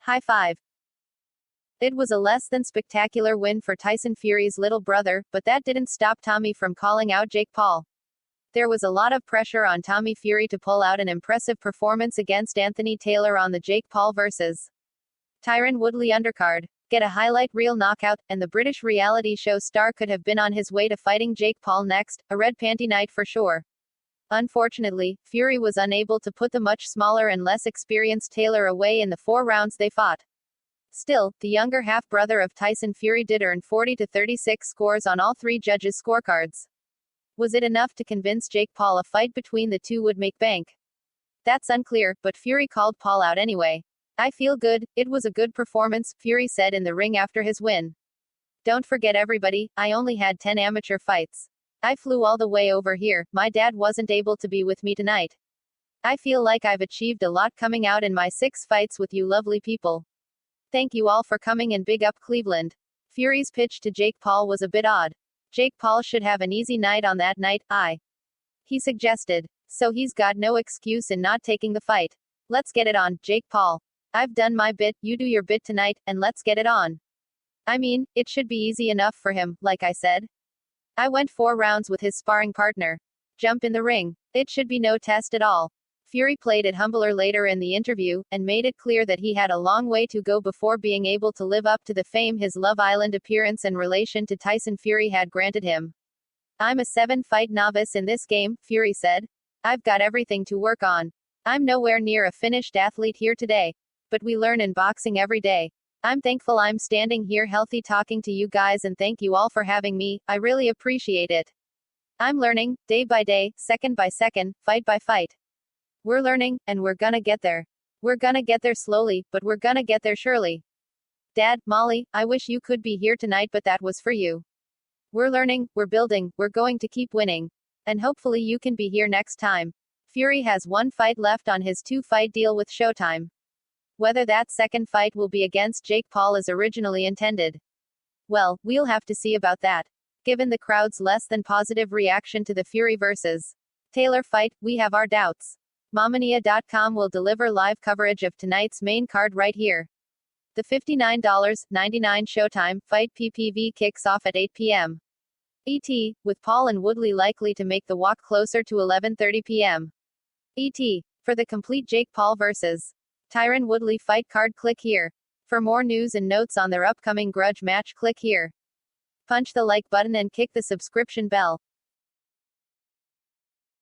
High five. It was a less than spectacular win for Tyson Fury's little brother, but that didn't stop Tommy from calling out Jake Paul. There was a lot of pressure on Tommy Fury to pull out an impressive performance against Anthony Taylor on the Jake Paul vs. Tyron Woodley undercard. Get a highlight reel knockout, and the British reality show star could have been on his way to fighting Jake Paul next, a red panty night for sure. Unfortunately, Fury was unable to put the much smaller and less experienced Taylor away in the 4 rounds they fought. Still, the younger half-brother of Tyson Fury did earn 40-36 scores on all 3 judges' scorecards. Was it enough to convince Jake Paul a fight between the two would make bank? That's unclear, but Fury called Paul out anyway. I feel good, it was a good performance, Fury said in the ring after his win. Don't forget everybody, I only had 10 amateur fights. I flew all the way over here, my dad wasn't able to be with me tonight. I feel like I've achieved a lot coming out in my 6 fights with you lovely people. Thank you all for coming and big up Cleveland. Fury's pitch to Jake Paul was a bit odd. Jake Paul should have an easy night on that night, he suggested. So he's got no excuse in not taking the fight. Let's get it on, Jake Paul. I've done my bit, you do your bit tonight, and let's get it on. I mean, it should be easy enough for him, like I said. I went 4 rounds with his sparring partner. Jump in the ring. It should be no test at all. Fury played it humbler later in the interview, and made it clear that he had a long way to go before being able to live up to the fame his Love Island appearance and relation to Tyson Fury had granted him. I'm a 7-fight novice in this game, Fury said. I've got everything to work on. I'm nowhere near a finished athlete here today. But we learn in boxing every day. I'm thankful I'm standing here healthy talking to you guys, and thank you all for having me, I really appreciate it. I'm learning, day by day, second by second, fight by fight. We're learning, and we're gonna get there. We're gonna get there slowly, but we're gonna get there surely. Dad, Molly, I wish you could be here tonight, but that was for you. We're learning, we're building, we're going to keep winning. And hopefully you can be here next time. Fury has 1 fight left on his 2-fight deal with Showtime. Whether that second fight will be against Jake Paul as originally intended. Well, we'll have to see about that. Given the crowd's less than positive reaction to the Fury vs. Taylor fight, we have our doubts. Mamania.com will deliver live coverage of tonight's main card right here. The $59.99 Showtime fight PPV kicks off at 8 p.m. ET, with Paul and Woodley likely to make the walk closer to 11:30 p.m. ET. For the complete Jake Paul vs. Tyron Woodley fight card, click here. For more news and notes on their upcoming grudge match, click here. Punch the like button and kick the subscription bell.